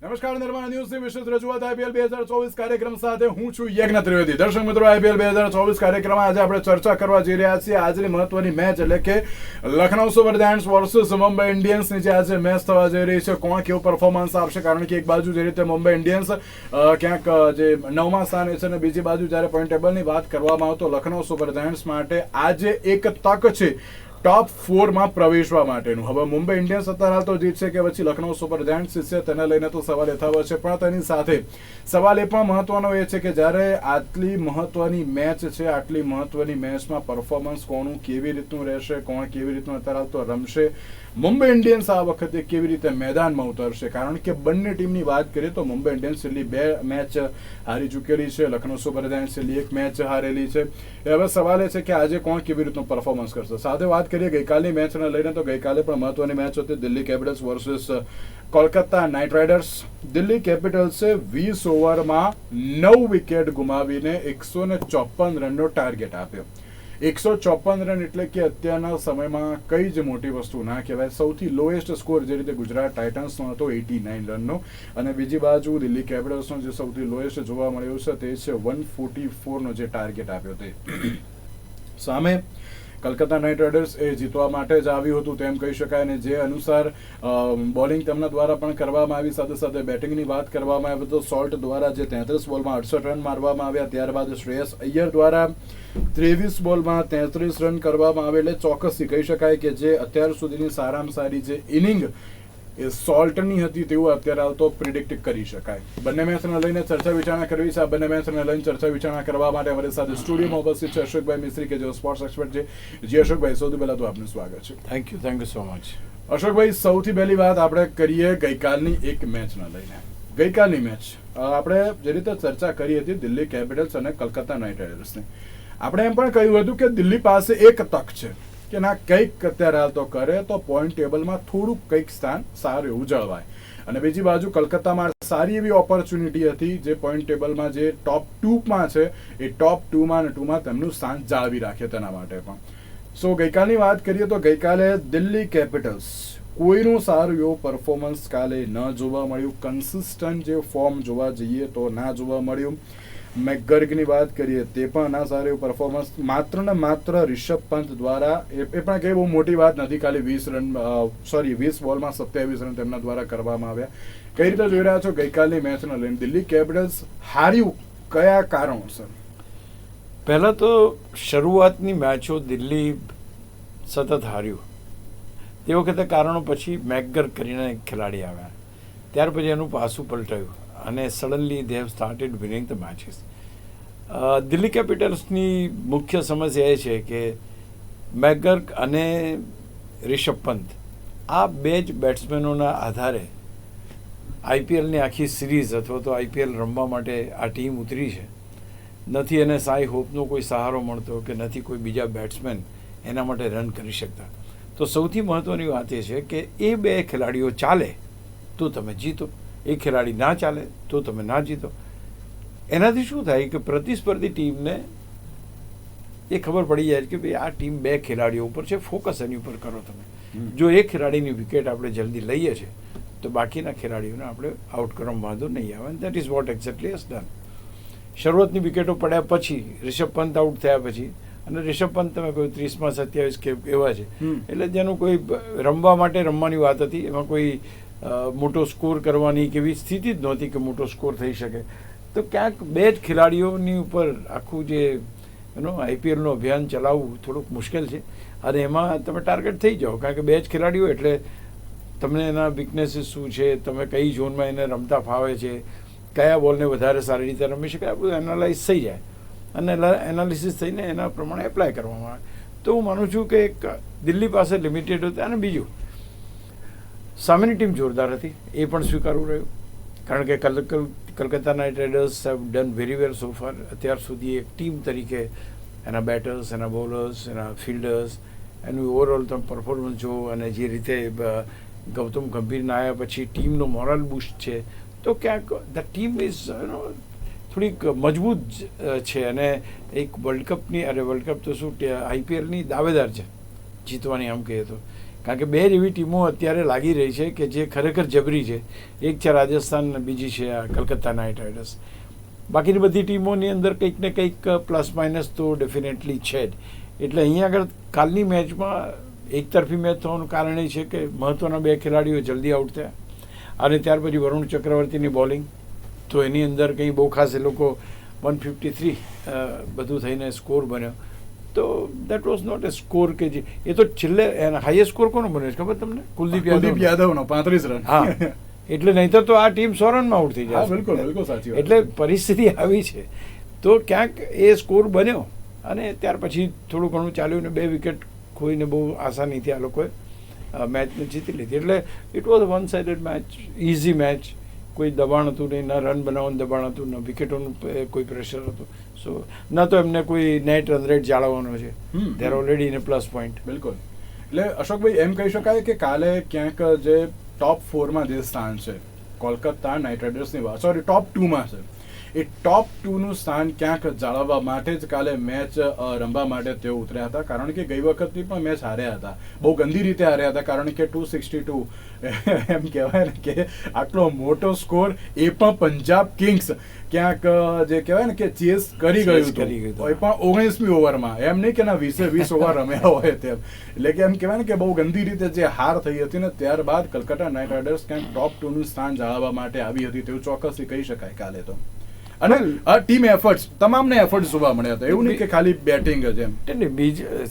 નમસ્કાર, નિર્માણ ન્યૂઝની વિશેષ રજૂઆત આઈપીએલ 2024 કાર્યક્રમ સાથે હું છું યજ્ઞ ત્રિવેદી. દર્શક મિત્રો, આઈપીએલ 2024 કાર્યક્રમમાં આજે આપણે ચર્ચા કરવા જઈ રહ્યા છીએ આજની મહત્વની મેચ એટલે કે Lucknow super giants versus Mumbai ઇન્ડિયન્સની જે આજે મેચ થવા જઈ રહી છે. કોણ કેવું પરફોર્મન્સ આપશે, કારણ કે એક બાજુ જે રીતે મુંબઈ ઇન્ડિયન્સ ક્યાંક જે 9મા સ્થાને છે અને બીજી બાજુ જ્યારે પોઈન્ટ ટેબલની વાત કરવામાં આવે તો લખનઉ સુપર જાયન્ટ્સ માટે આજે એક તક છે ટોપ 4માં પ્રવેશવા માટેનું. હવે મુંબઈ ઇન્ડિયન્સ અત્યારે હાલ તો જીતશે કે પછી લખનઉ સુપર જાયન્ટ્સ છે તેને લઈને તો સવાલ યથાવત છે, પણ તેની સાથે સવાલ એ પણ મહત્વનો એ છે કે જ્યારે આટલી મહત્વની મેચ છે, આટલી મહત્વની મેચમાં પરફોર્મન્સ કોનું કેવી રીતનું રહેશે, કોણ કેવી રીતનું અત્યારે હાલ તો રમશે, મુંબઈ ઇન્ડિયન્સ આ વખતે કેવી રીતે મેદાનમાં ઉતરશે. કારણ કે બંને ટીમની વાત કરીએ તો મુંબઈ ઇન્ડિયન્સ છેલ્લી 2 મેચ હારી ચૂકેલી છે, લખનઉ સુપર જાયન્ટ્સ છેલ્લી 1 મેચ હારેલી છે. હવે સવાલ એ છે કે આજે કોણ કેવી રીતનું પરફોર્મન્સ કરશે. સાથે વાત કરીએ ગઈકાલની મેચને લઈને તો ગઈકાલે પણ મહત્વની મેચ હતી Delhi capitals versus Kolkata knight riders. Delhi કેપિટલ્સે 20 ઓવરમાં 9 વિકેટ ગુમાવીને 154 રનનો ટાર્ગેટ આપ્યો. 154 રન એટલે કે અત્યારના સમયમાં કઈ જ મોટી વસ્તુ ના કહેવાય. સૌથી લોએસ્ટ સ્કોર જે રીતે ગુજરાત ટાઇટન્સનો હતો 89 રનનો, અને બીજી બાજુ દિલ્હી કેપિટલ્સનો જે સૌથી લોએસ્ટ જોવા મળ્યું છે તે છે 144નો જે ટાર્ગેટ આપ્યો તે. સામે કલકત્તા નાઇટ રાઇડર્સ એ જીતવા માટે જ આવ્યું હતું તેમ કહી શકાય, અને જે અનુસાર બોલિંગ તેમના દ્વારા પણ કરવામાં આવી, સાથે સાથે બેટિંગની વાત કરવામાં આવી તો સોલ્ટ દ્વારા જે 33 બોલમાં 68 રન મારવામાં આવ્યા, ત્યારબાદ શ્રેયસ અય્યર દ્વારા 23 બોલમાં 33 રન કરવામાં આવે. એટલે ચોક્કસથી કહી શકાય કે જે અત્યાર સુધીની સારામાં સારી જે ઇનિંગ એ સોલ્ટની હતી તેવું અત્યારે હાલ તો પ્રિડિક્ટ કરી શકાય. બંને મેચને લઈને ચર્ચા વિચારણા કરવી છે. આ બંને મેચને લઈને ચર્ચા વિચારણા કરવા માટે અમારી સાથે સ્ટુડિયોમાં ઉપસ્થિત છે અશોકભાઈ મિસ્ત્રી કે જેઓ સ્પોર્ટ્સ એક્સપર્ટ છે. જી અશોકભાઈ, સૌથી પહેલા તો આપનું સ્વાગત છે. Thank you so much. Ashokbhai, સૌથી પહેલી વાત આપણે કરીએ ગઈકાલની એક મેચને લઈને. ગઈકાલની મેચ આપણે જે રીતે ચર્ચા કરી હતી દિલ્હી કેપિટલ્સ અને કલકત્તા નાઇટ રાઇડર્સની, આપણે એમ પણ કહ્યું હતું કે દિલ્હી પાસે એક તક છે કે ના કંઈક અત્યારે હાલ તો કરે તો પોઈન્ટ ટેબલમાં થોડુંક કંઈક સ્થાન સારું એવું જળવાય. અને બીજી બાજુ કલકત્તામાં સારી એવી ઓપોર્ચ્યુનિટી હતી જે પોઈન્ટ ટેબલમાં જે ટોપ 2માં છે એ ટોપ 2માં તેમનું સ્થાન જાળવી રાખે તેના માટે પણ. સો ગઈકાલની વાત કરીએ તો ગઈકાલે દિલ્હી કેપિટલ્સ કોઈનું સારું એવું પરફોર્મન્સ કાલે ન જોવા મળ્યું. કન્સિસ્ટન્ટ જે ફોર્મ જોવા જઈએ તો ના જોવા મળ્યું. મેકગર્ગની વાત કરીએ તે પણ ના સારું એવું પરફોર્મન્સ. માત્ર ને માત્ર રિષભ પંત દ્વારા એ પણ કઈ બહુ મોટી વાત નથી, ખાલી 20 બોલમાં 27 રન તેમના દ્વારા કરવામાં આવ્યા. કઈ રીતે જોઈ રહ્યા છો ગઈકાલની મેચને લઈને દિલ્હી કેપિટલ્સ હાર્યું કયા કારણોસર? પહેલાં તો શરૂઆતની મેચો દિલ્હી સતત હાર્યું, તે વખતે કારણો પછી મેકગર્ગ કરીને એક ખેલાડી આવ્યા, ત્યાર પછી એનું પાસું પલટાયું અને suddenly they have started winning the matches. દિલ્હી કેપિટલ્સની મુખ્ય સમસ્યા એ છે કે મેકગર્ગ અને રિષભ પંત આ બે જ બેટ્સમેનોના આધારે આઈપીએલની આખી સિરીઝ અથવા તો આઈપીએલ રમવા માટે આ ટીમ ઉતરી છે. નથી એને સાઈ હોપનો કોઈ સહારો મળતો કે નથી કોઈ બીજા બેટ્સમેન એના માટે રન કરી શકતા. તો સૌથી મહત્ત્વની વાત એ છે કે એ બે ખેલાડીઓ ચાલે તો તમે જીતો, એ ખેલાડી ના ચાલે તો તમે ના જીતો. એનાથી શું થાય કે પ્રતિસ્પર્ધી ટીમને એ ખબર પડી જાય કે ભાઈ આ ટીમ બે ખેલાડીઓ ઉપર છે, ફોકસ એની ઉપર કરો તમે. જો એક ખેલાડીની વિકેટ આપણે જલ્દી લઈએ છીએ તો બાકીના ખેલાડીઓને આપણે આઉટ કરવામાં વાંધો નહીં આવે. That is what exactly has done. શરૂઆતની વિકેટો પડ્યા પછી રિષભ પંત આઉટ થયા પછી, અને રિષભ પંત તમે કહ્યું 30માં 27 કે એવા છે, એટલે જેનું કોઈ રમવા માટે રમવાની વાત હતી, એમાં કોઈ મોટો સ્કોર કરવાની કેવી સ્થિતિ જ નહોતી કે મોટો સ્કોર થઈ શકે. તો ક્યાંક બે જ ખેલાડીઓની ઉપર આખું જે આઈપીએલનું અભિયાન ચલાવવું થોડુંક મુશ્કેલ છે, અને એમાં તમે ટાર્ગેટ થઈ જાઓ, કારણ કે બે જ ખેલાડીઓ એટલે તમને એના વીકનેસીસ શું છે, તમે કઈ ઝોનમાં એને રમતા ફાવે છે, કયા બોલને વધારે સારી રીતે રમી શકાય, બધું એનાલાઇઝ થઈ જાય અને એનાલિસિસ થઈને એના પ્રમાણે એપ્લાય કરવામાં આવે. તો હું માનું છું કે એક દિલ્હી પાસે લિમિટેડ હતું, અને બીજું સામેની ટીમ જોરદાર હતી એ પણ સ્વીકારવું રહ્યું, કારણ કે Calcutta night riders have done very well so far. અત્યાર સુધી એક ટીમ તરીકે એના બેટર્સ, એના બોલર્સ, એના ફિલ્ડર્સ, એનું ઓવરઓલ તમે પરફોર્મન્સ જુઓ, અને જે રીતે ગૌતમ ગંભીરના આવ્યા પછી ટીમનો મોરલ બૂસ્ટ છે, તો ક્યાંક ધ ટીમ ઇઝ થોડીક મજબૂત છે, અને એક વર્લ્ડ કપની તો શું આઈપીએલની દાવેદાર છે જીતવાની, આમ કહીએ તો કારણ કે બે જ એવી ટીમો અત્યારે લાગી રહી છે કે જે ખરેખર જબરી છે. એક છે રાજસ્થાન અને બીજી છે આ કલકત્તા નાઇટ રાઇડર્સ. બાકીની બધી ટીમોની અંદર કંઈક ને કંઈક પ્લસ માઇનસ તો ડેફિનેટલી છે જ. એટલે અહીંયા આગળ કાલની મેચમાં એકતરફી મેચ થવાનું કારણ એ છે કે મહત્ત્વના બે ખેલાડીઓ જલ્દી આઉટ થયા અને ત્યાર પછી વરુણ ચક્રવર્તીની બોલિંગ, તો એની અંદર કંઈ બહુ ખાસ એ લોકો 153 બધું થઈને સ્કોર બન્યો. તો that was not a score કે જે એ તો છેલ્લે એના હાઈએસ્ટ સ્કોર કોનો બન્યો છે ખબર તમને? કુલદીપ યાદવનો 35 રન. હા, એટલે નહીંતર તો આ ટીમ 100 રનમાં આઉટ થઈ જાય. બિલકુલ બિલકુલ સાચી વાત. એટલે પરિસ્થિતિ આવી છે. તો ક્યાંક એ સ્કોર બન્યો અને ત્યાર પછી થોડું ઘણું ચાલ્યું ને 2 વિકેટ ખોઈને બહુ આસાનીથી આ લોકોએ મેચને જીતી લીધી. એટલે it was one sided match, easy match. કોઈ દબાણ હતું નહીં, ના રન બનાવવાનું દબાણ હતું, ના વિકેટોનું કોઈ પ્રેશર હતું. સો ના તો એમને કોઈ નેટ રન રેટ જાળવવાનો છે. They are already in A plus point. બિલકુલ. એટલે અશોકભાઈ એમ કહી શકાય કે કાલે ક્યાંક જે ટોપ 4માં જે સ્થાન છે કોલકાતા નાઇટ રાઇડર્સની વાત, સોરી ટોપ 2માં છે, એ ટોપ 2નું સ્થાન ક્યાંક જાળવવા માટે જ કાલે મેચ રમવા માટે તેઓ ઉતર્યા હતા. કારણ કે ગઈ વખતની પણ મેચ હાર્યા હતા, બહુ ગંદી રીતે હાર્યા હતા. કારણ કે 262 એમ કહેવાય ને કે આટલો મોટો સ્કોર, એ પણ પંજાબ કિંગ્સ ક્યાંક જે કહેવાય ને કે ચેસ કરી ગયું હતું, એ પણ 19મી ઓવરમાં. એમ નહીં કે ના 20 ઓવર રમ્યા હોય તેમ. એટલે કે એમ કહેવાય ને કે બહુ ગંદી રીતે જે હાર થઈ હતી ને ત્યારબાદ કલકત્તા નાઇટ રાઇડર્સ ક્યાંક ટોપ 2નું સ્થાન જાળવવા માટે આવી હતી તેવું ચોક્કસથી કહી શકાય કાલે તો. અને ટીમ એફર્ટ્સ, તમામને એફર્ટ્સ જોવા મળ્યા હતા. એવું નહીં કે ખાલી બેટિંગ જ એમ.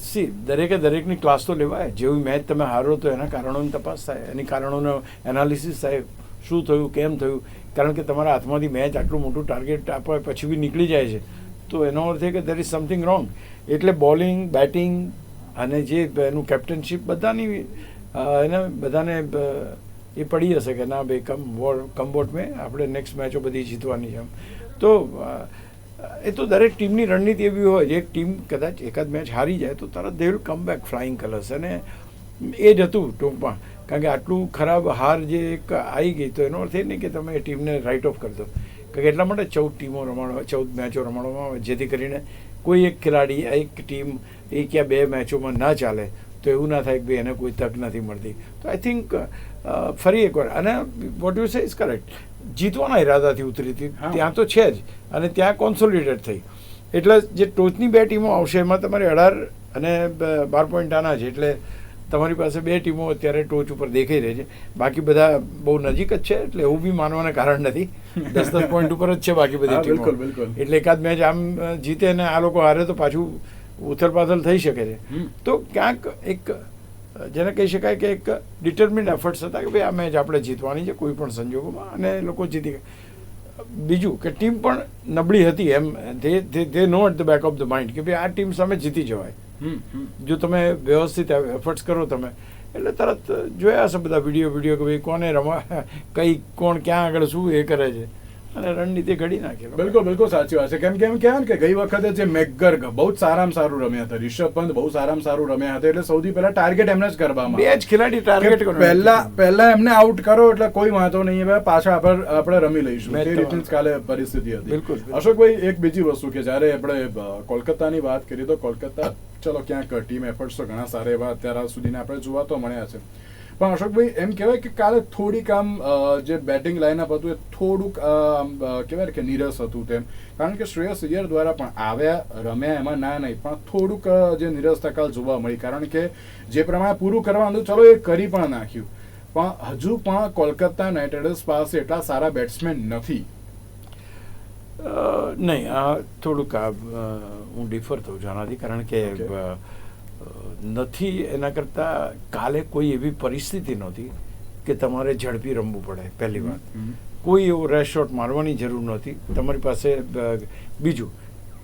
સી દરેકે દરેકની ક્લાસ તો લેવાય. જેવી મેચ તમે હારો તો એના કારણોની તપાસ થાય, એની કારણોનો એનાલિસિસ થાય, શું થયું, કેમ થયું. કારણ કે તમારા હાથમાંથી મેચ આટલું મોટું ટાર્ગેટ આપવા પછી બી નીકળી જાય છે તો એનો અર્થ એ કે દેર ઇઝ સમથિંગ રોંગ. એટલે બોલિંગ, બેટિંગ અને જે એનું કેપ્ટનશીપ બધાની એને બધાને એ પડી હશે કે ના ભાઈ કમ વોટ મેં આપણે નેક્સ્ટ મેચો બધી જીતવાની છે. તો એ તો દરેક ટીમની રણનીતિ એવી હોય. એક ટીમ કદાચ એકાદ મેચ હારી જાય તો તરત they will come back flying colours. અને એ જ હતું ટૂંકમાં. કારણ કે આટલું ખરાબ હાર જે એક આવી ગઈ તો એનો અર્થ એ નહીં કે તમે એ ટીમને રાઇટ ઓફ કરી દો. કારણ કે એટલા માટે 14 ટીમો રમાડવા, 14 મેચો રમાડવામાં આવે જેથી કરીને કોઈ એક ખેલાડી, એક ટીમ એક યા 2 મેચોમાં ના ચાલે તો એવું ના થાય કે ભાઈ એને કોઈ તક નથી મળતી. તો આઈ થિંક ફરી એકવાર, અને what you say is correct, જીતવાના ઈરાદાથી ઉતરી હતી ત્યાં તો છે જ, અને ત્યાં કોન્સોલિડેટ થઈ. એટલે જે ટોચની 2 ટીમો આવશે એમાં તમારે 18 અને 12 પોઈન્ટ આના છે. એટલે તમારી પાસે 2 ટીમો અત્યારે ટોચ ઉપર દેખાઈ રહી છે. બાકી બધા બહુ નજીક જ છે. એટલે એવું બી માનવાના કારણ નથી. 10 પોઈન્ટ ઉપર જ છે બાકી બધી ટીમો. એટલે એકાદ મેચ આમ જીતે ને આ લોકો હારે તો પાછું ઉથલપાથલ થઈ શકે છે. તો ક્યાંક એક જેને કહી શકાય કે એક ડિટર્મિન્ડ એફર્ટ્સ હતા કે ભાઈ આ મેચ આપણે જીતવાની છે કોઈ પણ સંજોગોમાં, અને લોકો જીતી ગયા. બીજું કે ટીમ પણ નબળી હતી એમ, they know at the back of the mind કે ભાઈ આ ટીમ સામે જીતી જવાય જો તમે વ્યવસ્થિત એફર્ટ્સ કરો તમે. એટલે તરત જોયા હશે બધા વિડીયો કે ભાઈ કોને રમવા, કઈ કોણ ક્યાં આગળ શું એ કરે છે, અને રણનીતિ ઘડી નાખી. બિલકુલ બિલકુલ સાચી વાત છે. કેમ કે એમ કહેવાય ને કે ગઈ વખતે જે મેકગર્ગ બહુ જ સારામાં સારું રમ્યા હતા, રિષભ પંત બહુ સારામાં સારું રમ્યા હતા. એટલે સૌથી પહેલા ટાર્ગેટ એમને જ કરવામાં, 2 જ ખેલાડી ટાર્ગેટ કરો, પહેલા એમને આઉટ કરો એટલે કોઈ વાંધો નહીં, હવે પાછા આપણે રમી લઈશું. તે રીતની જ કાલે પરિસ્થિતિ હતી. અશોકભાઈ એક બીજી વસ્તુ કે જ્યારે આપણે કોલકાતાની વાત કરીએ તો કોલકાતા ચલો ક્યાંક ટીમ એફર્ટ્સ તો ઘણા સારા એવા અત્યાર સુધીના આપણે જોવા તો મળ્યા છે. પણ અશોકભાઈ એમ કહેવાય કે કાલે થોડીક આમ જે બેટિંગ લાઇનઅપ હતું એ થોડુંક કહેવાય કે નીરસ હતું તેમ. કારણ કે શ્રેયસ અય્યર દ્વારા પણ આવ્યા, રમ્યા, એમાં ના નહીં, પણ થોડુંક જે નીરસતા કાલ જોવા મળી. કારણ કે જે પ્રમાણે પૂરું કરવાનું ચલો એ કરી પણ નાખ્યું, પણ હજુ પણ કોલકાતા નાઇટ રાઇડર્સ પાસે એટલા સારા બેટ્સમેન નથી. નહીં, આ થોડુંક હું ડિફર થઉં છું આનાથી. કારણ કે નથી એના કરતાં કાલે કોઈ એવી પરિસ્થિતિ નહોતી કે તમારે ઝડપી રમવું પડે. પહેલી વાત, કોઈ એવો રેશ શોટ મારવાની જરૂર નહોતી તમારી પાસે. બીજું,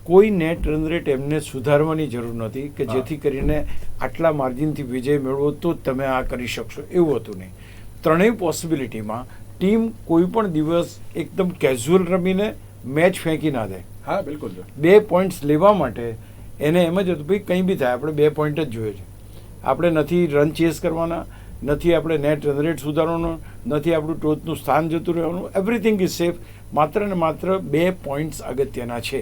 કોઈ નેટ રન રેટ એમને સુધારવાની જરૂર નહોતી કે જેથી કરીને આટલા માર્જિનથી વિજય મેળવો તો જ તમે આ કરી શકશો, એવું હતું નહીં. ત્રણેય પોસિબિલિટીમાં ટીમ કોઈ પણ દિવસ એકદમ કેઝ્યુઅલ રમીને મેચ ફેંકી ના દે. હા બિલકુલ. 2 પોઈન્ટ્સ લેવા માટે એને એમ જ હતું ભાઈ કંઈ બી થાય આપણે 2 પોઈન્ટ જ જોઈએ છે. આપણે નથી રન ચેસ કરવાના, નથી આપણે નેટ રન રેટ સુધારવાનો, નથી આપણું ટોચનું સ્થાન જતું રહેવાનું. Everything is safe. માત્ર ને માત્ર 2 પોઈન્ટ્સ અગત્યના છે.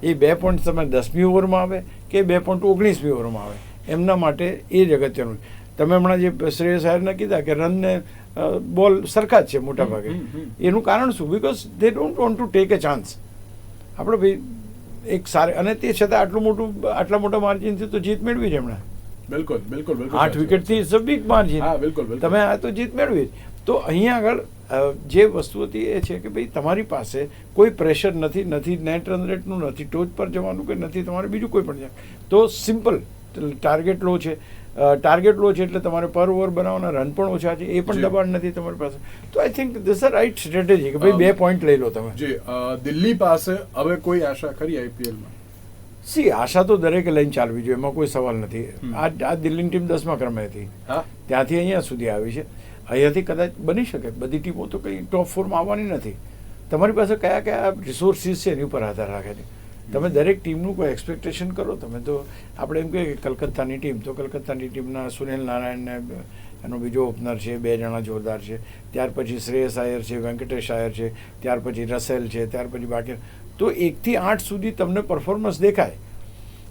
એ 2 પોઈન્ટ્સ તમે 10મી ઓવરમાં આવે કે 2 પોઈન્ટ 19મી ઓવરમાં આવે, એમના માટે એ જ અગત્યનું. તમે હમણાં જે શ્રેયસ આયરને કીધા કે રનને બોલ સરખા જ છે મોટા ભાગે, એનું કારણ શું? Because they don't want to take A chance. આપણે ભાઈ એક સારી, અને તે છતાં આટલા મોટા માર્જિનથી તો જીત મેળવી છે એમણે. બિલકુલ બિલકુલ બિલકુલ. 8 વિકેટથી ઇઝ અ બિગ માર્જિન. હા બિલકુલ બિલકુલ. તમે આ તો જીત મેળવી. તો અહીંયા આગળ જે વસ્તુ હતી એ છે કે ભાઈ તમારી પાસે કોઈ પ્રેશર નથી, નથી નેટ રન રેટનું, નથી ટોચ પર જવાનું, કે નથી તમારે બીજું કોઈ પણ છે. તો સિમ્પલ ટાર્ગેટ લો છે. ટાર્ગેટ લો છે એટલે તમારે પર ઓવર બનાવવાના રન પણ ઓછા છે, એ પણ દબાણ નથી તમારી પાસે. તો I think this a right strategy કે ભાઈ 2 પોઈન્ટ લઈ લો તમે. જી, દિલ્હી પાસે હવે કોઈ આશા ખરી આઈપીએલમાં? સી, આશા તો દરેકે લઈને ચાલવી જોઈએ, એમાં કોઈ સવાલ નથી. આ દિલ્હીની ટીમ 10મા ક્રમે હતી, ત્યાંથી અહીંયા સુધી આવી છે. અહીંયાથી કદાચ બની શકે. બધી ટીમો તો કંઈ ટોપ 4માં આવવાની નથી. તમારી પાસે કયા કયા રિસોર્સિસ છે એની ઉપર આધાર રાખે છે. તમે દરેક ટીમનું કોઈ એક્સપેક્ટેશન કરો. તમે તો આપણે એમ કહીએ કે કલકત્તાની ટીમ, તો કલકત્તાની ટીમના સુનિલ નારાયણને એનો બીજો ઓપનર છે, 2 જણા જોરદાર છે. ત્યાર પછી શ્રેયસ આયર છે, વેંકટેશ આયર છે, ત્યાર પછી રસેલ છે, ત્યાર પછી બાકી. તો 1 થી 8 સુધી તમને પરફોર્મન્સ દેખાય.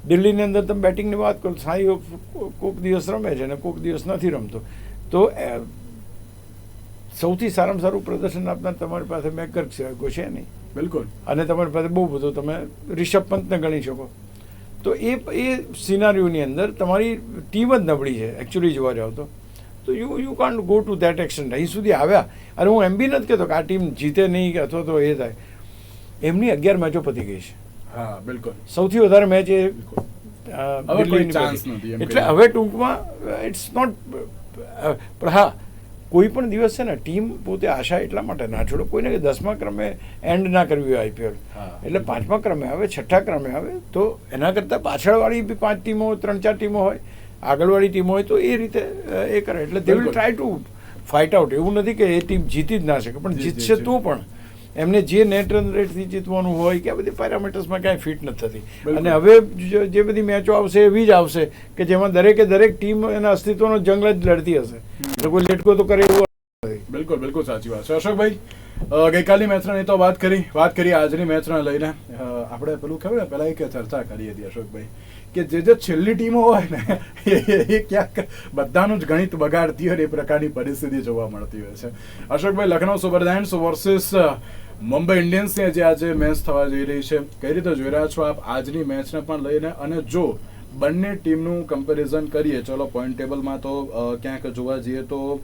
દિલ્હીની અંદર તમે બેટિંગની વાત કરો, સાઈ કોઈક દિવસ રમે છે અને કોઈક દિવસ નથી રમતો. તો સૌથી સારામાં સારું પ્રદર્શન આપનાર તમારી પાસે મેકર કોઈ છે નહીં. બિલકુલ. અને તમારી પાસે બહુ બધું તમે રિષભ પંતને ગણી શકો. તો એ સિનારીઓની અંદર તમારી ટીમ જ નબળી છે એકચ્યુઅલી જોવા જાવ તો you can't go to that extent. અહીં સુધી આવ્યા, અને હું એમ બી નથી કહેતો કે આ ટીમ જીતે નહીં અથવા તો એ થાય. એમની 11 મેચો પતી ગઈ છે. હા બિલકુલ. સૌથી વધારે મેચ એ દિલ્હીની. એટલે હવે ટૂંકમાં ઇટ્સ નોટ. પણ હા, કોઈ પણ દિવસ છે ને ટીમ પોતે આશા એટલા માટે ના છોડો કોઈને કે 10મા ક્રમે એન્ડ ના કરવી હોય આઈપીએલ. એટલે 5મા ક્રમે આવે, 6ઠ્ઠા ક્રમે આવે, તો એના કરતાં પાછળવાળી બી 5 ટીમો, 3-4 ટીમો હોય, આગળવાળી ટીમો હોય, તો એ રીતે એ કરે. એટલે they will try to fight out. એવું નથી કે એ ટીમ જીતી જ ના શકે, પણ જીતશે તો પણ એમને જે નેટ રન રેટથી જીતવાનું હોય કે આ બધી પેરામીટર્સમાં ક્યાંય ફિટ નથી થતી. અને હવે જે બધી મેચો આવશે એવી જ આવશે કે જેમાં દરેકે દરેક ટીમ એના અસ્તિત્વનો જંગ જ લડતી હશે. એટલે કોઈ લેટકો તો કરે એવું. બિલકુલ બિલકુલ સાચી વાત છે. અશોકભાઈ, ગઈકાલની મેચની તો વાત કરી આજની મેચને લઈને આપણે પેલું ખબર ને પહેલાં એક ચર્ચા કરી હતી અશોકભાઈ, કે જે છેલ્લી ટીમો હોય ને એ ક્યાંક બધાનું જ ગણિત બગાડતી હોય એ પ્રકારની પરિસ્થિતિ જોવા મળતી હોય છે. Ashokbhai, Lucknow super giants versus Mumbai ઇન્ડિયન્સની જે આજે મેચ થવા જઈ રહી છે, કઈ રીતે જોઈ રહ્યા છો આપ આજની મેચને પણ લઈને? અને જો બંને ટીમનું કમ્પેરિઝન કરીએ, ચલો પોઈન્ટ ટેબલમાં તો ક્યાંક જોવા જઈએ તો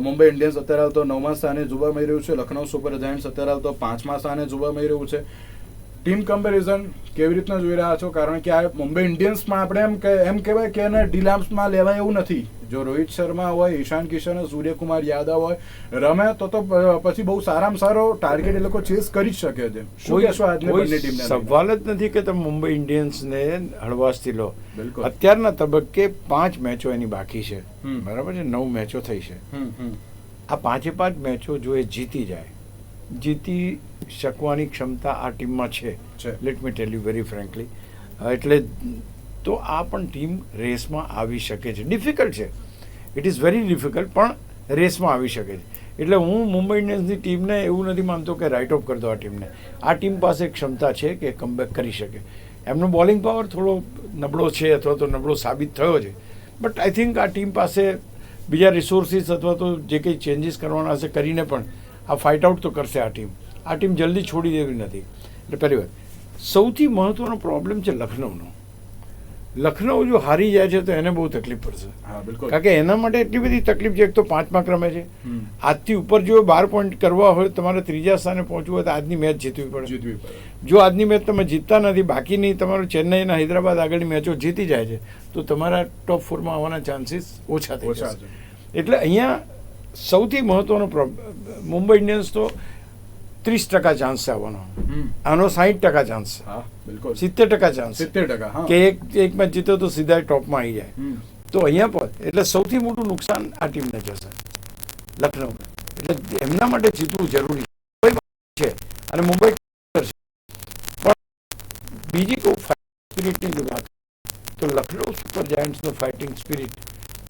મુંબઈ ઇન્ડિયન્સ અત્યારે હાલ તો 9મા સ્થાને જોવા મળી રહ્યું છે, લખનઉ સુપર જાયન્ટ્સ અત્યારે હાલ તો 5મા સ્થાને જોવા મળી રહ્યું છે. ટીમ કમ્પેરિઝન કેવી રીતના જોઈ રહ્યા છો? કારણ કે આ મુંબઈ ઇન્ડિયન્સમાં આપણે એમ કહેવાય કે એને ડીલામ્સમાં લેવાય એવું નથી. જો રોહિત શર્મા હોય, ઈશાન કિશન, સૂર્યકુમાર યાદવ હોય, રમે તો પછી બહુ સારામાં સારો ટાર્ગેટ એ લોકો ચેસ કરી જ શકે છે. શું કહેશો આજની બંને ટીમને? સવાલ જ નથી કે તમે મુંબઈ ઇન્ડિયન્સને હળવાશથી લો. અત્યારના તબક્કે 5 મેચો એની બાકી છે, બરાબર છે, 9 મેચો થઈ છે. આ 5 મેચો જો એ જીતી જાય, જીતી શકવાની ક્ષમતા આ ટીમમાં છે. Let me tell you very frankly. એટલે તો આ પણ ટીમ રેસમાં આવી શકે છે. ડિફિકલ્ટ છે, ઇટ ઇઝ વેરી ડિફિકલ્ટ, પણ રેસમાં આવી શકે છે. એટલે હું મુંબઈ ઇન્ડિયન્સની ટીમને એવું નથી માનતો કે રાઇટ ઓફ કરી દો આ ટીમને. આ ટીમ પાસે ક્ષમતા છે કે કમબેક કરી શકે. એમનો બોલિંગ પાવર થોડો નબળો છે અથવા તો નબળો સાબિત થયો છે, બટ આઈ થિંક આ ટીમ પાસે બીજા રિસોર્સિસ અથવા તો જે કંઈ ચેન્જીસ કરવાના હશે કરીને પણ આ ફાઇટ આઉટ તો કરશે. આ ટીમ જલ્દી છોડી દેવી નથી. એટલે પહેલી વાત, સૌથી મહત્વનો પ્રોબ્લેમ છે લખનઉનો. લખનઉ જો હારી જાય છે તો એને બહુ તકલીફ પડશે. કારણ કે એના માટે એટલી બધી તકલીફ છે. એક તો 5મા ક્રમે છે, આજથી ઉપર જો 12 પોઈન્ટ કરવા હોય, તમારે 3જા સ્થાને પહોંચવું હોય તો આજની મેચ જીતવી પડે. જો આજની મેચ તમે જીતતા નથી, બાકીની તમારું ચેન્નઈ અને હૈદરાબાદ આગળની મેચો જીતી જાય છે, તો તમારા ટોપ 4માં આવવાના ચાન્સીસ ઓછા થઈ જશે. એટલે અહીંયા સૌથી મહત્વનો મુંબઈ ઇન્ડિયન્સ તો 30% ચાન્સ છે આવવાનો, આનો 60% ચાન્સ છે, 70% ચાન્સ કે એક મેચ જીતો તો સીધા ટોપમાં આવી જાય. તો અહીંયા પર એટલે સૌથી મોટું નુકસાન આ ટીમને જશે, લખનઉને. એટલે એમના માટે જીતવું જરૂરી છે. અને મુંબઈ પણ બીજી કોઈ ફાઇટિંગ સ્પિરિટની જો વાત તો લખનઉ સુપર જાયન્ટ્સનો ફાઇટિંગ સ્પિરિટ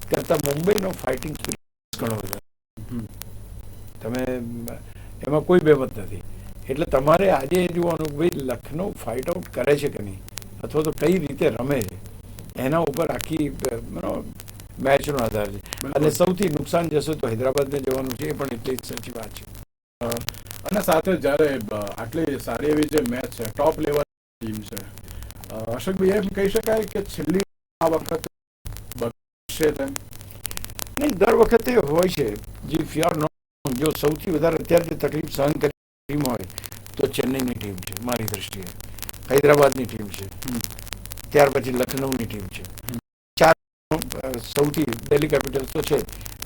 કરતાં મુંબઈનો ફાઇટિંગ સ્પિરિટ ઘણો વધારે. તમે એમાં કોઈ બેમત નથી. એટલે તમારે આજે જોવાનું ભાઈ લખનઉ ફાઇટ આઉટ કરે છે કે નહીં, અથવા તો કઈ રીતે રમે છે, એના ઉપર આખી મેચનો આધાર છે. અને સૌથી નુકસાન જશે તો હૈદરાબાદને જવાનું છે, એ પણ એટલી જ સાચી વાત છે. અને સાથે જ્યારે આટલી સારી એવી જે મેચ છે, ટોપ લેવલ ટીમ છે, અશોકભાઈ એમ કહી શકાય કે છેલ્લી આ વખત બગડશે તેમ? નહીં, દર વખતે હોય છે. જે ફિયર નો, જો સૌથી વધારે અત્યારે જે તકલીફ સહન કરી ટીમ હોય તો ચેન્નઈની ટીમ છે મારી દ્રષ્ટિએ, હૈદરાબાદની ટીમ છે, ત્યાર પછી લખનઉની ટીમ છે, ચાર સૌથી દિલ્હી કેપિટલ્સ તો છે.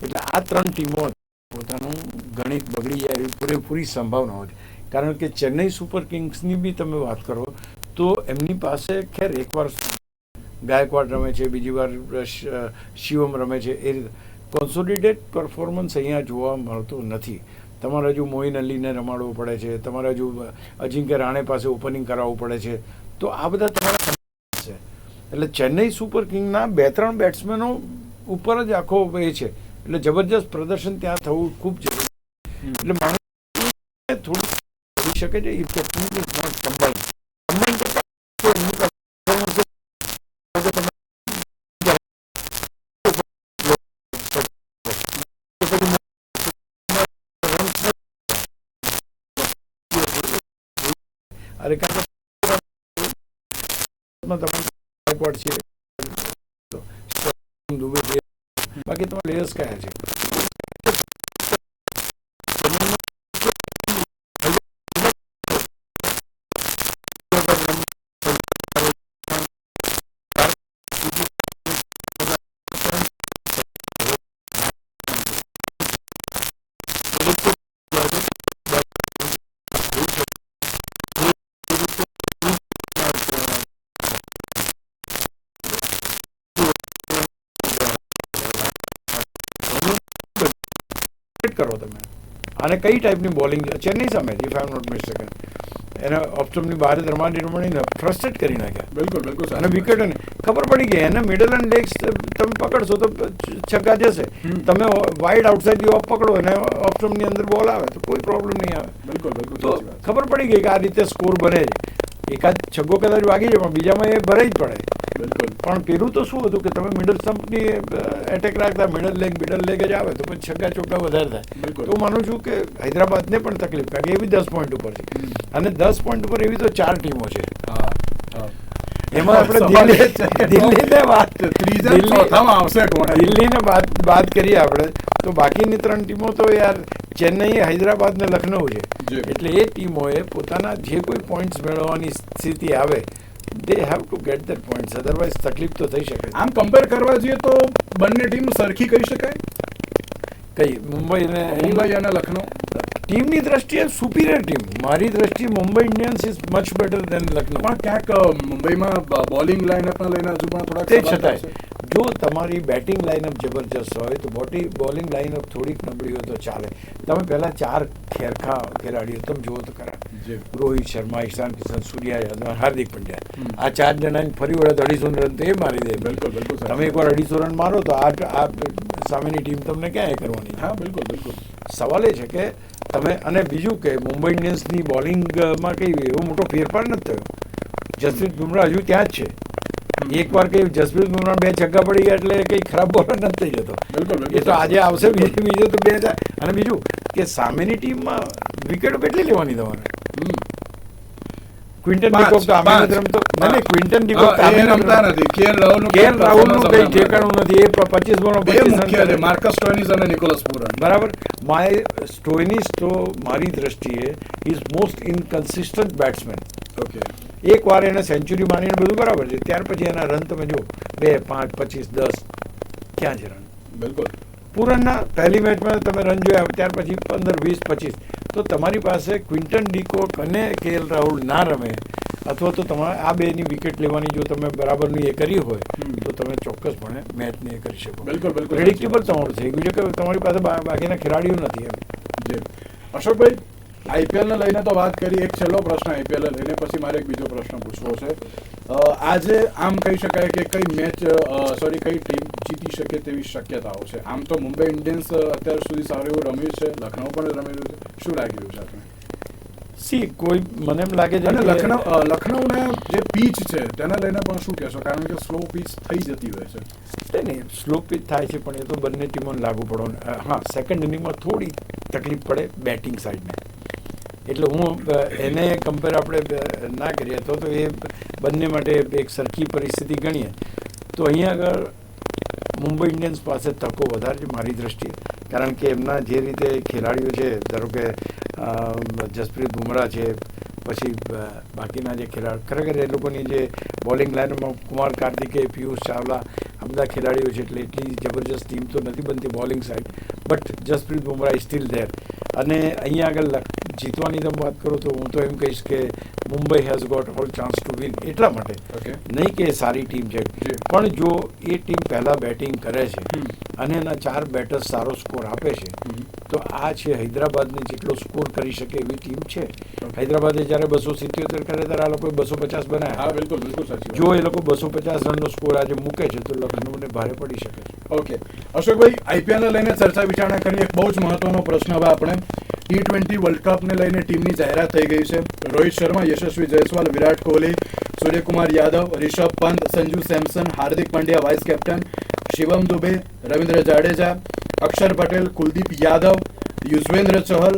એટલે આ ત્રણ ટીમો પોતાનું ગણિત બગડી જાય એવી પૂરેપૂરી સંભાવનાઓ છે. કારણ કે ચેન્નઈ સુપર કિંગ્સની બી તમે વાત કરો તો એમની પાસે ખેર એકવાર ગાયકવાડ રમે છે, બીજી વાર શિવમ રમે છે, એ રીતે કોન્સોલિડેટ પરફોર્મન્સ અહીંયા જોવા મળતું નથી. તમારે હજુ મોઇન અલીને રમાડવું પડે છે, તમારે હજુ અજિંક્ય રાણે પાસે ઓપનિંગ કરાવવું પડે છે. તો આ બધા તમારા છે. એટલે ચેન્નઈ સુપર કિંગના 2-3 બેટ્સમેનો ઉપર જ આખો એ છે. એટલે જબરજસ્ત પ્રદર્શન ત્યાં થવું ખૂબ જરૂરી. એટલે માણસ થોડું કરી શકે છે. If the team is not combined તો એમનું performance અરે કારણ છે, બાકી તમારા પ્લેયર્સ કયા છે? કરો તમે અને કઈ ટાઈપની બોલિંગ ચેન્નઈ સામે if I am not mistaken એને ઓપ્ટમની બહાર જ રમાડીને ફ્રસ્ટ્રેટ કરી નાખ્યા. બિલકુલ બિલકુલ. અને વિકેટ ખબર પડી ગઈ એને મિડલ એન્ડ લેગ્સ તમે પકડશો તો છગ્ગા જશે. તમે વાઇડ આઉટસાઇડ ઓફ પકડો અને ઓપ્ટમની અંદર બોલ આવે તો કોઈ પ્રોબ્લેમ નહીં આવે. બિલકુલ બિલકુલ. તો ખબર પડી ગઈ કે આ રીતે સ્કોર બને છે. એકાદ છગ્ગો કદાચ વાગી જાય પણ બીજામાં એ ભરાઈ જ પડે. બિલકુલ. પણ પેલું તો શું હતું કે તમે મિડલ સ્ટમ્પની એટેક રાખતા મિડલ લેગ જ આવે તો પછી છગ્ગા ચોગ્ગા વધારે થાય. તો હું માનું છું કે હૈદરાબાદને પણ તકલીફ, કારણ કે એ બી 10 પોઈન્ટ ઉપર છે. અને 10 પોઈન્ટ ઉપર એવી તો 4 ટીમો છે. એમાં આપણે દિલ્હીને બાદ કરીએ આપણે તો બાકીની 3 ટીમો તો યાર ચેન્નઈ, હૈદરાબાદ ને લખનઉ છે. એટલે એ ટીમોએ પોતાના જે કોઈ પોઈન્ટ્સ મેળવવાની સ્થિતિ આવે they have to get their points, otherwise તકલીફ તો થઈ શકે. આમ કમ્પેર કરવા જઈએ તો બંને ટીમ સરખી કહી શકાય? કઈ મુંબઈ અને લખનઉ ટીમની દ્રષ્ટિએ સુપીરિયર ટીમ. મારી દ્રષ્ટિએ Mumbai Indians is much better than Lucknow. પણ ક્યાંક મુંબઈમાં બોલિંગ લાઇનઅપને લઈને હજુ પણ થોડાક તે છતાંય જો તમારી બેટિંગ લાઇનઅપ જબરજસ્ત હોય તો બોલિંગ લાઇનઅપ થોડીક નબળી હોય તો ચાલે. તમે પહેલા 4 ખેરખા ખેલાડીઓ તમે જુઓ તો ખરા, રોહિત શર્મા, ઈશાન કિશન, સૂર્યા યાદવ, હાર્દિક પંડ્યા, આ 4 જણાને ફરી વળે 250 રન તો એ મારી દે. બિલકુલ બિલકુલ. તમે એકવાર 250 રન મારો તો આ સામેની ટીમ તમને ક્યાં એ કરવાની? હા બિલકુલ બિલકુલ. સવાલ એ છે કે તમે, અને બીજું કે મુંબઈ ઇન્ડિયન્સની બોલિંગમાં કઈ એવો મોટો ફેરફાર નથી થયો. જસપ્રીત બુમરાહ હજુ ત્યાં જ છે. એકવાર કઈ જસપ્રીત બુમરાહ 2 છગ્ગા પડી ગયા એટલે કઈ ખરાબ બોલર નથી થઈ જતો. બિલકુલ. એ તો આજે આવશે, બીજો તો 2000. અને બીજું કે સામેની ટીમમાં વિકેટો કેટલી લેવાની તમારે? ક્વિન્ટન ડિકોક તો આમે નથી રમતો. નહીં, ક્વિન્ટન ડિકોક રમતા નથી. કેએલ રાહુલનું કઈ ઠેકાણું નથી. એ 25 બોલમાં 25 રન. માર્કસ સ્ટોઇનિસ અને નિકોલસ પૂરન. બરાબર. સ્ટોઇનિસ તો મારી દ્રષ્ટિએ ઇઝ મોસ્ટ ઇનકન્સિસ્ટન્ટ બેટ્સમેન. ઓકે. એક વાર એને સેન્ચુરી મારીને બધું બરાબર છે, ત્યાર પછી એના રન તમે જો 2, 5, 25, 10 ક્યાં છે રન? બિલકુલ. પૂરનના પહેલી મેચમાં તમે રન જોયા, ત્યાર પછી 15, 20, 25. તો તમારી પાસે ક્વિન્ટન ડિકોક અને કેએલ રાહુલ ના રમે અથવા તો તમારે આ બેની વિકેટ લેવાની જો તમે બરાબરની એ કરી હોય તો તમે ચોક્કસપણે મેચને એ કરી શકો. બિલકુલ બિલકુલ. પ્રેડિક્ટેબલ તમારું થઈ ગયું છે કે તમારી પાસે બાકીના ખેલાડીઓ નથી એમ. જી અશોકભાઈ, આઈપીએલને લઈને તો વાત કરી. એક છેલ્લો પ્રશ્ન આઈપીએલને લઈને, પછી મારે એક બીજો પ્રશ્ન પૂછવો છે. આજે આમ કહી શકાય કે કઈ ટીમ જીતી શકે તેવી શક્યતાઓ છે? આમ તો મુંબઈ ઇન્ડિયન્સ અત્યાર સુધી સારું એવું રમ્યું છે, લખનઉ પણ રમી રહ્યું છે. શું લાગી રહ્યું છે આપણે? કોઈ મને એમ લાગે છે અને કે લખનઉના જે પીચ છે તેને લઈને પણ શું કહેશો, કારણ કે સ્લો પીચ થઈ જતી હોય છે. નહીં, સ્લો પિચ થાય છે પણ એ તો બંને ટીમોને લાગુ પડો. હા, સેકન્ડ ઇનિંગમાં થોડી તકલીફ પડે બેટિંગ સાઈડને, એટલે હું એને કમ્પેર આપણે ના કરીએ તો એ બંને માટે એક સરખી પરિસ્થિતિ ગણીએ તો અહીંયા આગળ મુંબઈ ઇન્ડિયન્સ પાસે તકો વધારે છે મારી દ્રષ્ટિએ, કારણ કે એમના જે રીતે ખેલાડીઓ છે, ધારો કે જસપ્રીત બુમરાહ છે, પછી બાકીના જે ખેલાડીઓ ખરેખર એ લોકોની જે બોલિંગ લાઇનમાં કુમાર કાર્તિકેય, પિયુષ ચાવલા આ બધા ખેલાડીઓ છે, એટલે એટલી જબરજસ્ત ટીમ તો નથી બનતી bowling side, but Jasprit Bumrah is still there. અને અહીંયા આગળ જીતવાની તમે વાત કરો તો હું તો એમ કહીશ કે Mumbai has got all chance to win, એટલા માટે નહીં કે સારી ટીમ છે, પણ જો એ ટીમ પહેલાં બેટિંગ કરે છે અને એના 4 બેટર્સ સારો સ્કોર આપે છે તો આ છે હૈદરાબાદને જેટલો સ્કોર કરી શકે એવી ટીમ છે. હૈદરાબાદે જ્યારે 277 કરે ત્યારે આ લોકોએ 250 બનાવ્યા. હા, બિલકુલ બિલકુલ સાચી. જો એ લોકો 250 રનનો સ્કોર આજે મૂકે છે તો લખનઉને ભારે પડી શકે છે. ઓકે અશોકભાઈ, આઈપીએલને લઈને ચર્ચા વિચારણા કરીએ. એક બહુ જ મહત્વનો પ્રશ્ન હવે આપણે T20 વર્લ્ડ કપને લઈને ટીમની જાહેરાત થઈ ગઈ છે. રોહિત શર્મા, યશસ્વી Jaiswal, Virat Kohli, Suryakumar Yadav, Rishabh Pant, Sanju Samson, Hardik Pandya vice captain, Shivam Dubey, Ravindra Jadeja, અક્ષર પટેલ, કુલદીપ યાદવ, યુઝવેન્દ્ર ચહલ,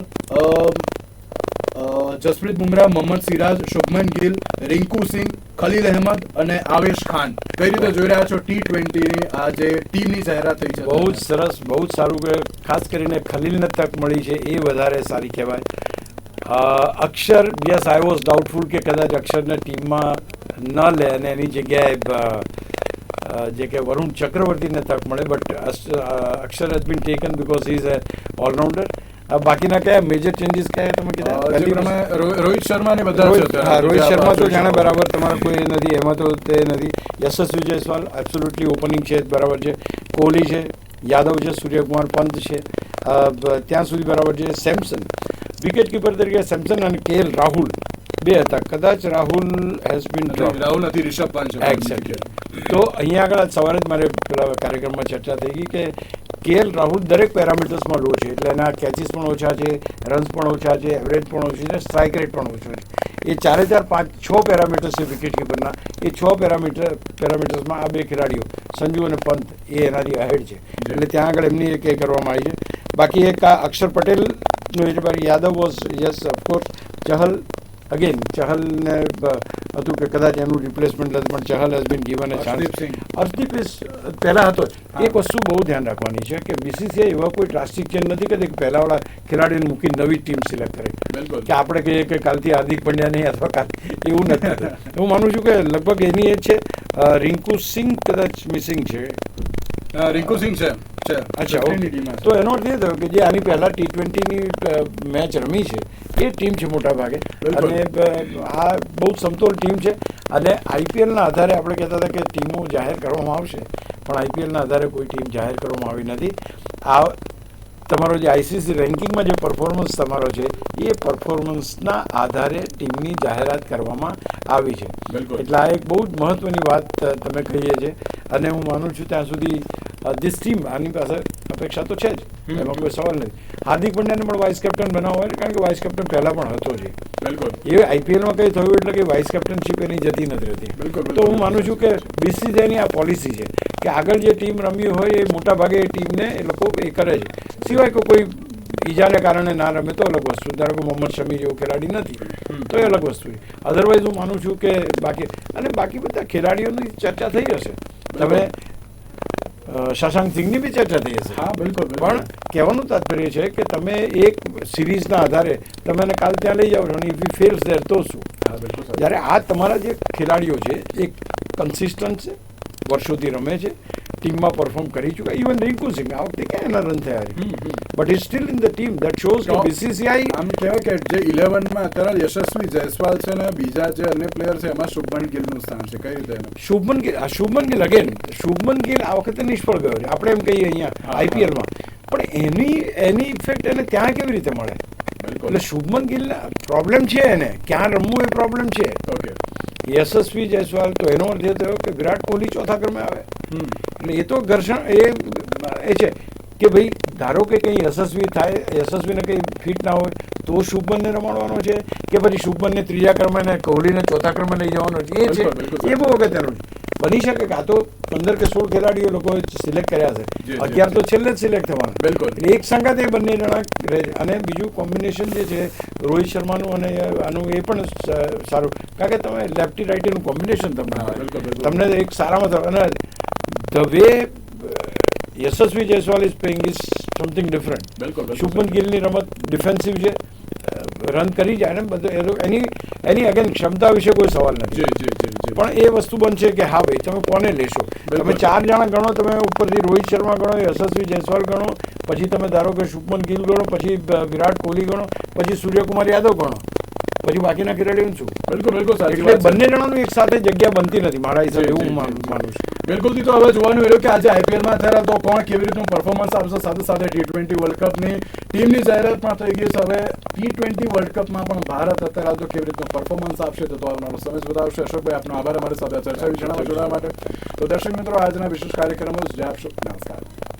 જસપ્રીત બુમરાહ, મોહમ્મદ સિરાજ, શુભમન ગિલ, રિંકુ સિંહ, ખલીલ અહેમદ અને આવેશ ખાન. કઈ રીતે જોઈ રહ્યા છો T20 ની આ જે ટીમની જાહેરાત થઈ છે? બહુ જ સરસ, બહુ જ સારું કે ખાસ કરીને ખલીલને તક મળી છે એ વધારે સારી કહેવાય. અક્ષર, યસ આઈ વોઝ ડાઉટફુલ કે કદાચ અક્ષરને ટીમમાં ન લે અને એની જગ્યાએ જે કે વરુણ ચક્રવર્તીને તક મળે, but Akshar has been taken because he is a allrounder. બાકીના કયા મેજર ચેન્જીસ કયા તમે કીધા? રોહિત શર્મા ને બધા. હા, રોહિત શર્મા તો જાણે બરાબર, તમારે કોઈ નથી એમાં તો તે નથી. યશસ્વી જયસ્વાલ એબ્સોલ્યુટલી ઓપનિંગ છે, બરાબર છે. કોહલી છે, યાદવ છે, સૂર્યકુમાર પંત છે, ત્યાં સુધી બરાબર છે. સેમસન વિકેટ કીપર તરીકે સેમસન અને KL રાહુલ બે હતા, કદાચ Rahul has been drop. Rahul નથી, રિષભ પંત છે. એક્ઝેક્ટલી. તો અહીંયા આગળ સવારે જ મારે પેલા કાર્યક્રમમાં ચર્ચા થઈ ગઈ કે KL રાહુલ દરેક પેરામીટર્સમાં લો છે, એટલે એના કેચીસ પણ ઓછા છે, રન્સ પણ ઓછા છે, એવરેજ પણ ઓછી છે, સ્ટ્રાઇક રેટ પણ ઓછો છે. એ 4 5 6 પેરામીટર્સ છે વિકેટ કીપરના. એ 6 પેરામીટર્સમાં આ બે ખેલાડીઓ સંજુ અને પંત એ એનાથી અહેડ છે, એટલે ત્યાં આગળ એમની એક એ કરવામાં આવી છે. બાકી એક આ અક્ષર પટેલનું એ છે, Yadav was yes of course. Chahal again, ચહલને હતું કે કદાચ એનું રિપ્લેસમેન્ટ નથી, પણ Chahal has been given a chance. Harshdeep પહેલાં હતો. એક વસ્તુ બહુ ધ્યાન રાખવાની છે કે BCCI એવા કોઈ ડ્રાસ્ટિક ચેન્જ નથી કે પહેલાંવાળા ખેલાડીને મૂકી નવી ટીમ સિલેક્ટ કરે, કે આપણે કહીએ કે કાલથી હાર્દિક પંડ્યા નહીં અથવા કાલ, એવું નથી. હું માનું છું કે લગભગ એની એ છે. રિંકુ સિંહ કદાચ મિસિંગ છે. રિંકુ સિંહ છે. અચ્છા, તો એનો અર્થ એ થયો કે જે આની પહેલા T20ની મેચ રમી છે એ ટીમ છે મોટા ભાગે, અને આ બહુ સમતોલ ટીમ છે. અને IPLના આધારે આપણે કહેતા હતા કે ટીમો જાહેર કરવામાં આવશે, પણ IPLના આધારે કોઈ ટીમ જાહેર કરવામાં આવી નથી. આ તમારો જે ICC રેન્કિંગમાં જે પરફોર્મન્સ તમારો છે એ પરફોર્મન્સના આધારે ટીમની જાહેરાત કરવામાં આવી છે. એટલે આ એક બહુ જ મહત્વની વાત તમે કહીએ છે, અને હું માનું છું ત્યાં સુધી દિસ ટીમ આની પાસે અપેક્ષા તો છે જ, એમાં કોઈ સવાલ નથી. હાર્દિક પંડ્યાને પણ વાઇસ કેપ્ટન બનાવવા, કારણ કે વાઇસ કેપ્ટન પહેલાં પણ હતો છે. એ IPLમાં કંઈ થયું એટલે કે વાઇસ કેપ્ટનશીપ એની જતી નથી રહેતી. તો હું માનું છું કે BCCIની આ પોલિસી છે કે આગળ જે ટીમ રમી હોય એ મોટા ભાગે એ ટીમને એ લોકો એ કરે છે, સિવાય કે કોઈ ઈજાને કારણે ના રમે તો અલગ વસ્તુ. ધારો કે મોહમ્મદ શમી જેવો ખેલાડી નથી તો એ અલગ વસ્તુ છે. અધરવાઇઝ હું માનું છું કે બાકી બધા ખેલાડીઓની ચર્ચા થઈ હશે. તમે શશાંક સિંહની બી ચર્ચા થઈ હશે. હા, બિલકુલ. પણ કહેવાનું તાત્પર્ય છે કે તમે એક સિરીઝના આધારે તમે એને કાલ ત્યાં લઈ જાઓ છો, અને ઇફ યુ ફેલ્સ ધેર તો શું? જ્યારે આ તમારા જે ખેલાડીઓ છે એક કન્સિસ્ટન્ટ છે, વર્ષોથી રમે છે, ટીમમાં પરફોર્મ કરી ચૂક્યા. ઇવન રિંકુ સિંહ આ વખતે ક્યાં એના રન થયા છે, but is still in the team. That shows કે BCCI આમ કહેવાય કે જે 11માં અત્યારે યશસ્વી જયસ્વાલ છે ને બીજા જે અન્ય પ્લેયર છે એમાં શુભમન ગિલનું સ્થાન છે. કઈ રીતે? શુભમન ગિલ અગેન, શુભમન ગિલ આ વખતે નિષ્ફળ ગયો છે, આપણે એમ કહીએ અહીંયા IPLમાં, પણ એની ઇફેક્ટ એને ત્યાં કેવી રીતે મળે? એટલે શુભમન ગિલ પ્રોબ્લેમ છે, એને ક્યાં રમવું એ પ્રોબ્લેમ છે. યશસ્વી જયસ્વાલ તો એનો અર્થ એ થયો કે વિરાટ કોહલી ચોથા ક્રમે આવે, એટલે એ તો ઘર્ષણ એ છે કે ભાઈ ધારો કે કંઈ યશસ્વીને કંઈ ફિટ ના હોય તો શુભમનને રમાડવાનો છે કે પછી શુભમનને ત્રીજા ક્રમે ને કોહલીને ચોથા ક્રમે લઈ જવાનો છે? એ છે, એ બહુ અગત્યનું છે. બની શકે કે આ તો 15 કે 16 ખેલાડીઓ લોકોએ સિલેક્ટ કર્યા છે, 11 તો છેલ્લે જ સિલેક્ટ થવાના. બિલકુલ. એક સંગાત એ બંને જણા રહે છે. અને બીજું કોમ્બિનેશન જે છે રોહિત શર્માનું અને આનું એ પણ સારું, કારણ કે તમે લેફ્ટી રાઇટીનું કોમ્બિનેશન તમને આવે, તમને એક સારામાં અને the way Yashasvi Jaiswal is playing is something different. Shubman ગિલની રમત ડિફેન્સિવ છે, રન કરી જાય ને બધું, એની અગેન ક્ષમતા વિશે કોઈ સવાલ નથી. પણ એ વસ્તુ બનશે કે હા ભાઈ તમે કોને લેશો. તમે 4 જણા ગણો, તમે ઉપરથી રોહિત શર્મા ગણો, યશસ્વી જયસ્વાલ ગણો, પછી તમે ધારો કે શુભમન ગિલ ગણો, પછી વિરાટ કોહલી ગણો, પછી સૂર્યકુમાર યાદવ ગણો, પછી બાકીના ખેલાડીઓનું શું? બિલકુલ એટલે બંને જણાનું એક સાથે જગ્યા બનતી નથી મારા હિસાબે, એવું માનું છું. બિલકુલ. તો હવે જોવાનું રહ્યું કે આજે આઈપીએલમાં થયા તો કોણ કેવી રીતનું પરફોર્મન્સ આપશે. સાથે સાથે T20 વર્લ્ડ કપની ટીમની જાહેરાત પણ થઈ ગઈ છે. હવે T20 વર્લ્ડ કપમાં પણ ભારત અત્યારે તો કેવી રીતનું પરફોર્મન્સ આપશે તો આવનારો સમય બતાવશે. અશોકભાઈ, આપનો આભાર અમારી સાથે ચર્ચા વિચારણા જોડાવા માટે. તો દર્શક મિત્રો, આજના વિશેષ કાર્યક્રમો જ આપશો. નમસ્કાર.